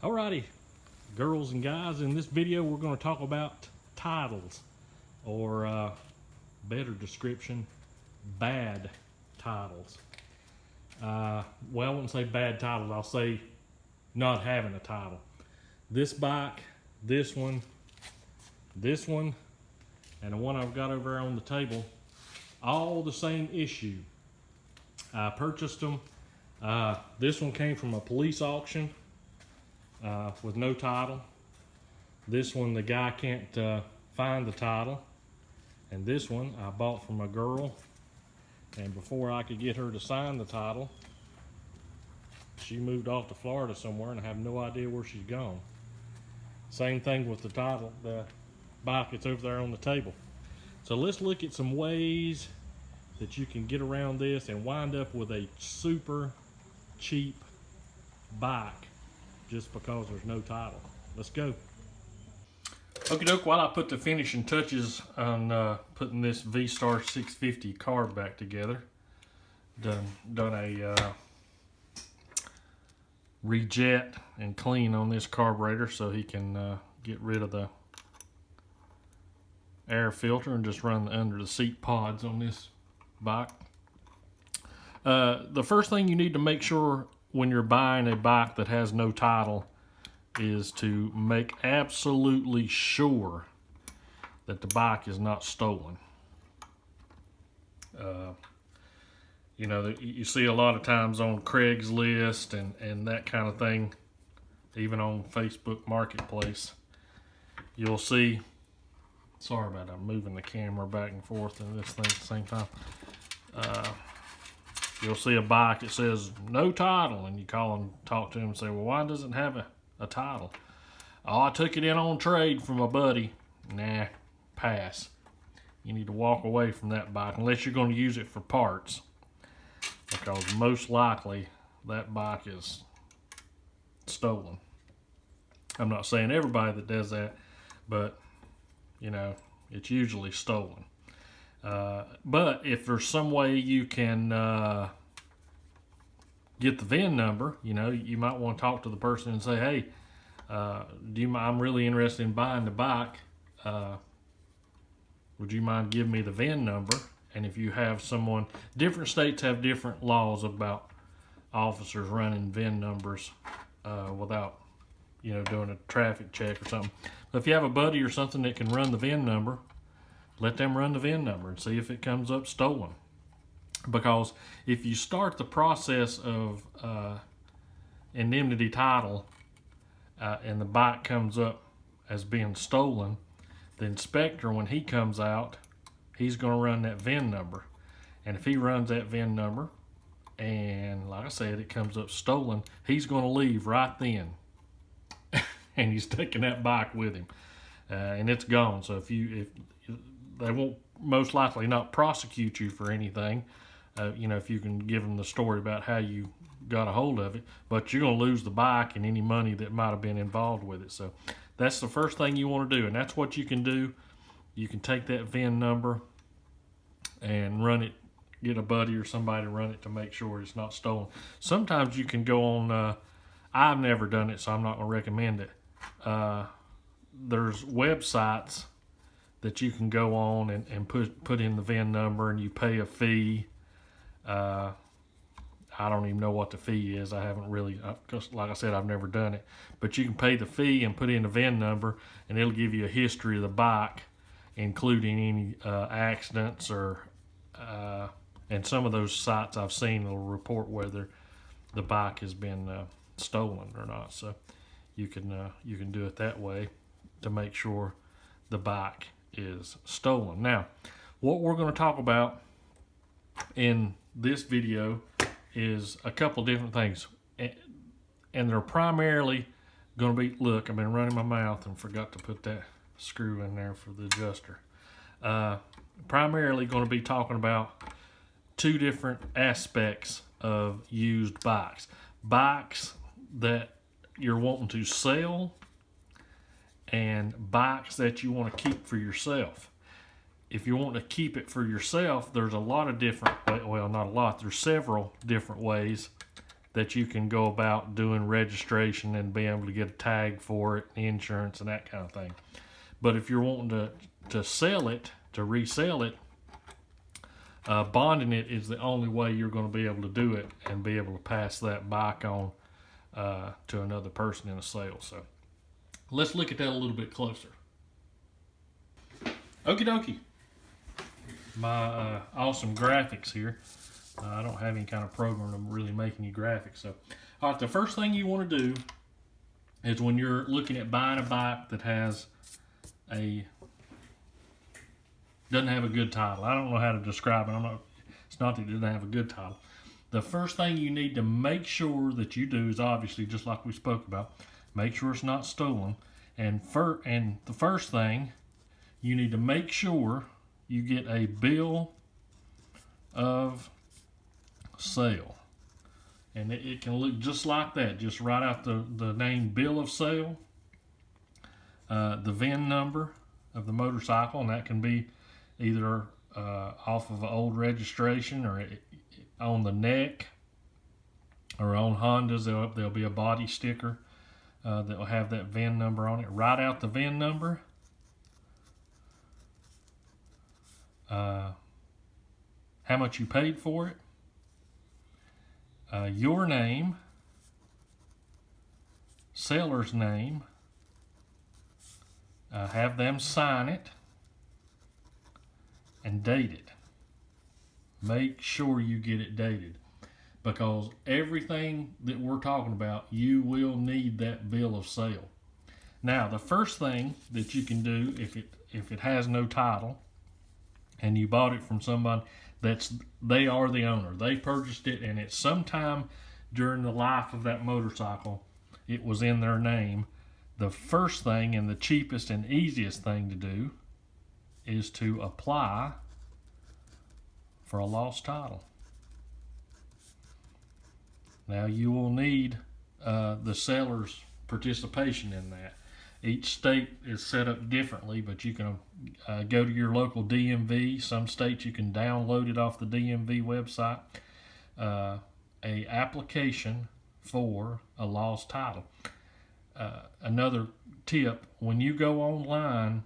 Alrighty, girls and guys, in this video we're going to talk about titles, or better description, bad titles. Well, I wouldn't say bad titles, I'll say not having a title. This bike, this one, and the one I've got over there on the table, all the same issue. I purchased them. This one came from a police auction with no title. This one, the guy can't find the title. And this one I bought from a girl, and before I could get her to sign the title, she moved off to Florida somewhere, and I have no idea where she's gone. Same thing with the title, the bike that's over there on the table. So let's look at some ways that you can get around this and wind up with a super cheap bike just because there's no title. Let's go. Okie doke, while I put the finishing touches on putting this V-Star 650 carb back together, done a rejet and clean on this carburetor so he can get rid of the air filter and just run the under the seat pods on this bike. The first thing you need to make sure when you're buying a bike that has no title is to make absolutely sure that the bike is not stolen. You know, you see a lot of times on Craigslist and that kind of thing, even on Facebook Marketplace, you'll see, sorry about that, I'm moving the camera back and forth and this thing at the same time. You'll see a bike that says no title, and you call and talk to him and say, well, why doesn't it have a title? Oh, I took it in on trade from a buddy. Nah, pass. You need to walk away from that bike unless you're going to use it for parts, because most likely that bike is stolen. I'm not saying everybody that does that, but you know, it's usually stolen. But if there's some way you can get the VIN number, you know, you might want to talk to the person and say, hey, I'm really interested in buying the bike. Would you mind giving me the VIN number? And if you have someone, different states have different laws about officers running VIN numbers without, you know, doing a traffic check or something. But if you have a buddy or something that can run the VIN number, let them run the VIN number and see if it comes up stolen. Because if you start the process of indemnity title and the bike comes up as being stolen, the inspector, when he comes out, he's going to run that VIN number. And if he runs that VIN number and, like I said, it comes up stolen, he's going to leave right then. And he's taking that bike with him. And it's gone. So if they won't most likely not prosecute you for anything, you know, if you can give them the story about how you got a hold of it, but you're going to lose the bike and any money that might have been involved with it. So that's the first thing you want to do, and that's what you can do. You can take that VIN number and run it, get a buddy or somebody to run it to make sure it's not stolen. Sometimes you can go on, I've never done it, so I'm not going to recommend it. There's websites that you can go on and put in the VIN number, and you pay a fee. I don't even know what the fee is. I haven't really, because like I said, I've never done it. But you can pay the fee and put in the VIN number, and it'll give you a history of the bike, including any accidents or, and some of those sites I've seen will report whether the bike has been stolen or not. So you can do it that way to make sure the bike is stolen. Now, what we're going to talk about in this video is a couple different things, and they're primarily going to be, look, I've been running my mouth and forgot to put that screw in there for the adjuster. Primarily going to be talking about two different aspects of used bikes. Bikes that you're wanting to sell and bikes that you want to keep for yourself. if you want to keep it for yourself, there's a lot of different, well, not a lot, there's several different ways that you can go about doing registration and being able to get a tag for it, insurance, and that kind of thing. But if you're wanting to sell it, to resell it, bonding it is the only way you're going to be able to do it and be able to pass that bike on to another person in a sale. So let's look at that a little bit closer. Okie dokie. My awesome graphics here. I don't have any kind of program to really make any graphics. So, all right, the first thing you want to do is when you're looking at buying a bike that doesn't have a good title. I don't know how to describe it. It's not that it doesn't have a good title. The first thing you need to make sure that you do is obviously just like we spoke about, make sure it's not stolen. And the first thing, you need to make sure you get a bill of sale. And it can look just like that. Just write out the name bill of sale, the VIN number of the motorcycle, and that can be either off of an old registration or on the neck, or on Hondas there'll be a body sticker that will have that VIN number on it. Write out the VIN number, how much you paid for it, your name, seller's name, have them sign it, and date it. Make sure you get it dated, because everything that we're talking about, you will need that bill of sale. Now, the first thing that you can do, if it has no title and you bought it from somebody they are the owner, they purchased it, and it's sometime during the life of that motorcycle it was in their name, the first thing and the cheapest and easiest thing to do is to apply for a lost title. Now, you will need the seller's participation in that. Each state is set up differently, but you can go to your local DMV. Some states you can download it off the DMV website. A application for a lost title. Another tip, when you go online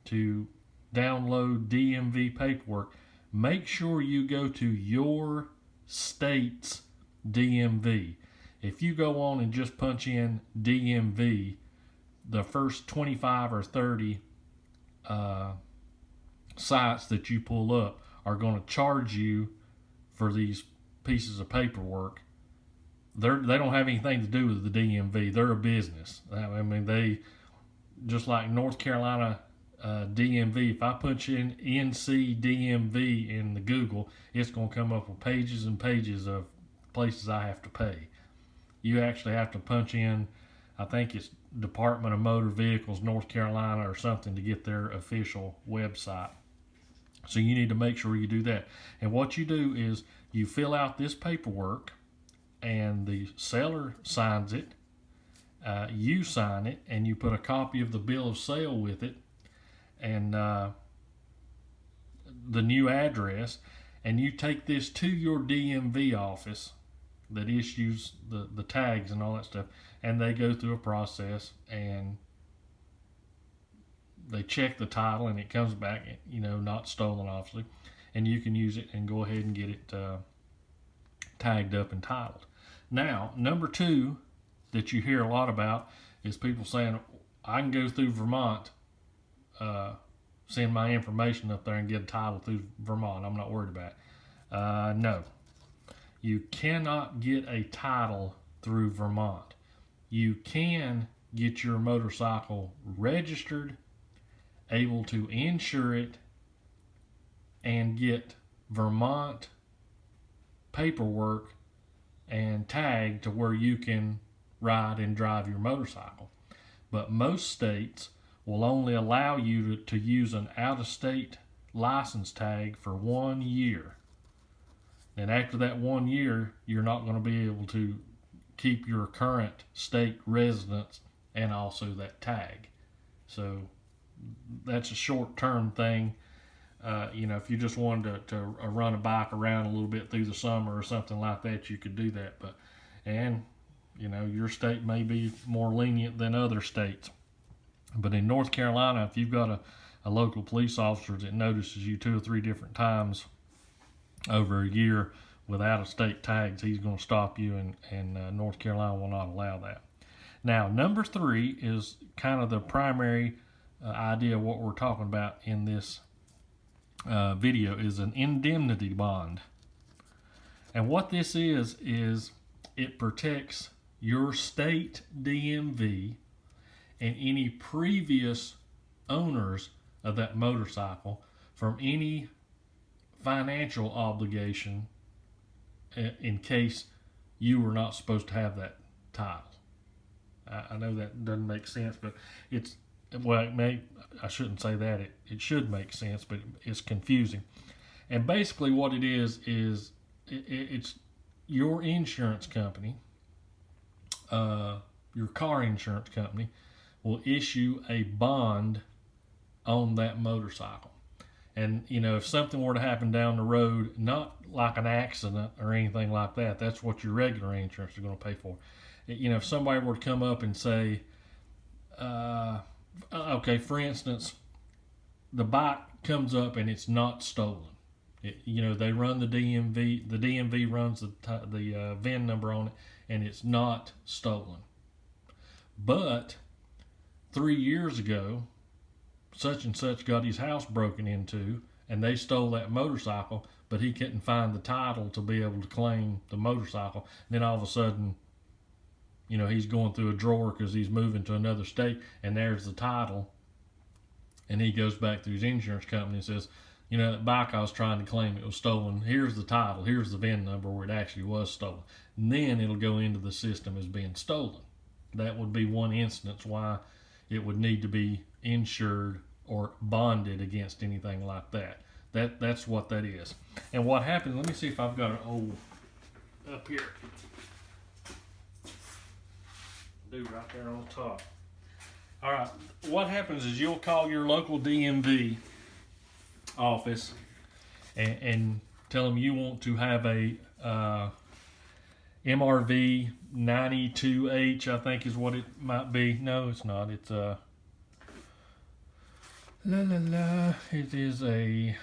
to download DMV paperwork, make sure you go to your state's DMV. If you go on and just punch in DMV, the first 25 or 30 sites that you pull up are going to charge you for these pieces of paperwork. They don't have anything to do with the DMV. They're a business. I mean, they, just like North Carolina DMV, if I punch in NC DMV in the Google, it's going to come up with pages and pages of places I have to pay. You actually have to punch in, I think it's Department of Motor Vehicles, North Carolina or something, to get their official website. So you need to make sure you do that. And what you do is you fill out this paperwork, and the seller signs it, you sign it, and you put a copy of the bill of sale with it, and the new address, and you take this to your DMV office that issues the tags and all that stuff, and they go through a process and they check the title, and it comes back, not stolen, obviously, and you can use it and go ahead and get it tagged up and titled. Now, number two that you hear a lot about is people saying, I can go through Vermont, send my information up there and get a title through Vermont. I'm not worried about it. No. You cannot get a title through Vermont. You can get your motorcycle registered, able to insure it, and get Vermont paperwork and tag to where you can ride and drive your motorcycle. But most states will only allow you to use an out-of-state license tag for 1 year. And after that 1 year, you're not going to be able to keep your current state residence and also that tag. So that's a short-term thing. if you just wanted to run a bike around a little bit through the summer or something like that, you could do that. And your state may be more lenient than other states. But in North Carolina, if you've got a local police officer that notices you 2 or 3 different times over a year with out-of-state tags, he's going to stop you, and North Carolina will not allow that. Now, number 3 is kind of the primary idea of what we're talking about in this video, is an indemnity bond. And what this is it protects your state DMV and any previous owners of that motorcycle from any financial obligation in case you were not supposed to have that title. I know that doesn't make sense, but I shouldn't say that. It should make sense, but it's confusing. And basically what it is it's your insurance company, your car insurance company, will issue a bond on that motorcycle. And, if something were to happen down the road, not like an accident or anything like that, that's what your regular insurance is going to pay for. If somebody were to come up and say, okay, for instance, the bike comes up and it's not stolen. They run the DMV runs the VIN number on it, and it's not stolen. But 3 years ago, such and such got his house broken into, and they stole that motorcycle, but he couldn't find the title to be able to claim the motorcycle. And then all of a sudden, he's going through a drawer because he's moving to another state, and there's the title. And he goes back to his insurance company and says, that bike I was trying to claim, it was stolen. Here's the title. Here's the VIN number where it actually was stolen. And then it'll go into the system as being stolen. That would be one instance why it would need to be insured or bonded against anything like that. That's what that is. And what happens, let me see if I've got an old up here. Dude, right there on top. All right, what happens is you'll call your local DMV office and tell them you want to have a MRV 92H, I think is what it might be. No, it's not. It's it is a,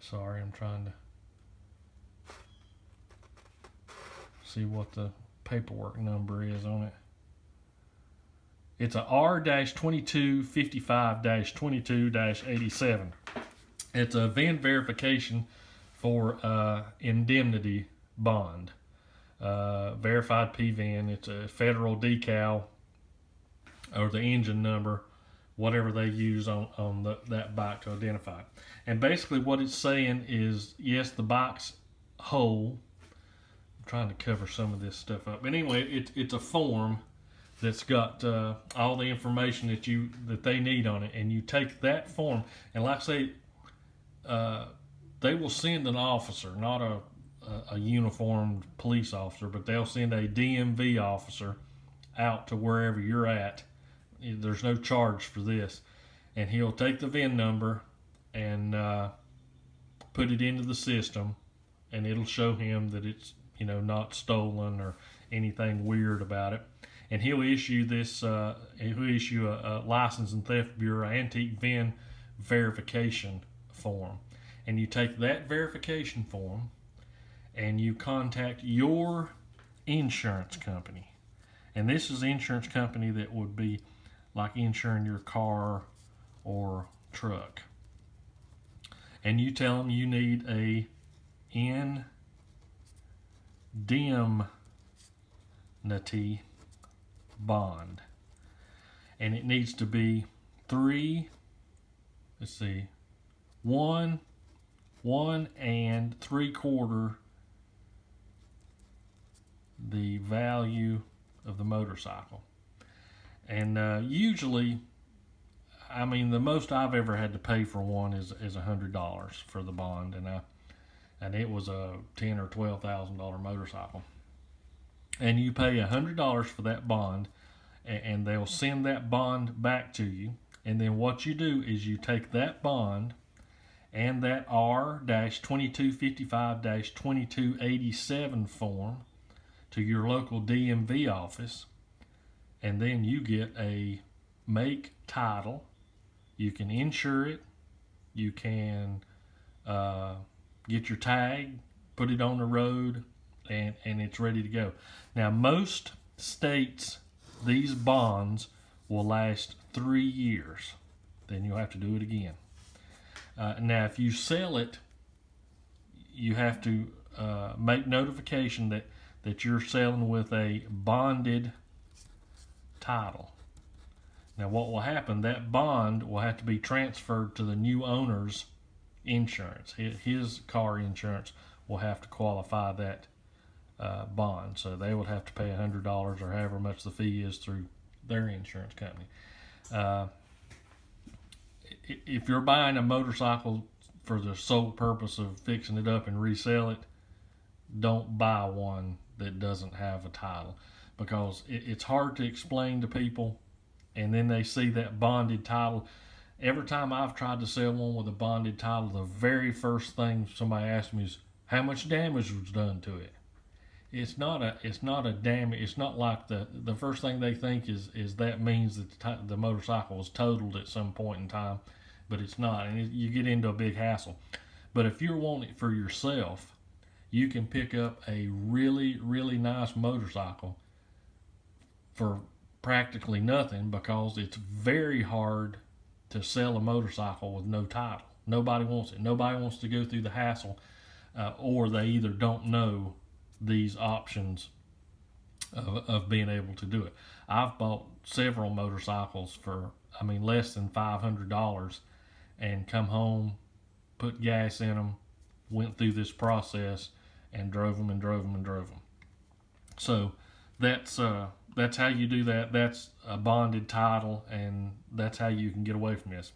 sorry, I'm trying to see what the paperwork number is on it. It's a R-2255-22-87. It's a VIN verification for indemnity bond. Verified PVN. It's a federal decal or the engine number, whatever they use on that bike to identify it. And basically what it's saying is, yes, the bike's whole. I'm trying to cover some of this stuff up. But anyway, it's a form that's got all the information that they need on it, and you take that form, and like I say, they will send an officer, not a uniformed police officer, but they'll send a DMV officer out to wherever you're at. There's no charge for this, and he'll take the VIN number and put it into the system, and it'll show him that it's not stolen or anything weird about it. And he'll issue a License and Theft Bureau antique VIN verification form. And you take that verification form and you contact your insurance company. And this is the insurance company that would be like insuring your car or truck. And you tell them you need a indemnity bond, and it needs to be 1 3/4 the value of the motorcycle. And usually, I mean, the most I've ever had to pay for one is $100 for the bond, and it was a $10,000 or $12,000 motorcycle. And you pay $100 for that bond, and they'll send that bond back to you. And then what you do is you take that bond and that R-2255-2287 form to your local DMV office, and then you get a make title. You can insure it. You can get your tag, put it on the road, and it's ready to go. Now, most states, these bonds will last 3 years. Then you'll have to do it again. Now, if you sell it, you have to make notification that you're selling with a bonded title. Now, what will happen, that bond will have to be transferred to the new owner's insurance. His car insurance will have to qualify that bond. So they would have to pay $100 or however much the fee is through their insurance company. If you're buying a motorcycle for the sole purpose of fixing it up and resell it, don't buy one that doesn't have a title, because it's hard to explain to people, and then they see that bonded title. Every time I've tried to sell one with a bonded title, the very first thing somebody asks me is how much damage was done to it. It's not a damage. It's not like the first thing they think is that means that the motorcycle was totaled at some point in time, but it's not, and you get into a big hassle. But if you're wanting it for yourself, you can pick up a really, really nice motorcycle for practically nothing, because it's very hard to sell a motorcycle with no title. Nobody wants it. Nobody wants to go through the hassle, or they either don't know these options of being able to do it. I've bought several motorcycles for, less than $500, and come home, put gas in them, went through this process, and drove them and drove them and drove them. So that's how you do that. That's a bonded title, and that's how you can get away from this.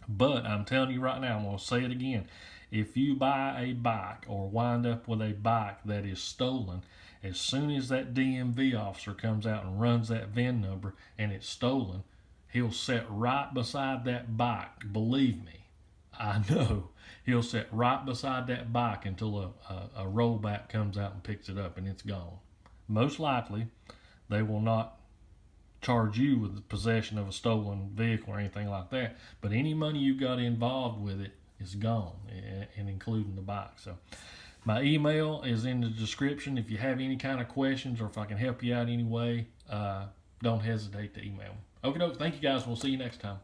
But I'm telling you right now, I'm going to say it again. If you buy a bike or wind up with a bike that is stolen, as soon as that DMV officer comes out and runs that VIN number and it's stolen, he'll sit right beside that bike. Believe me, I know. He'll sit right beside that bike until a rollback comes out and picks it up, and it's gone. Most likely, they will not charge you with the possession of a stolen vehicle or anything like that, but any money you got involved with it is gone, and including the bike. So my email is in the description. If you have any kind of questions, or if I can help you out any way, don't hesitate to email me. Okay, thank you guys. We'll see you next time.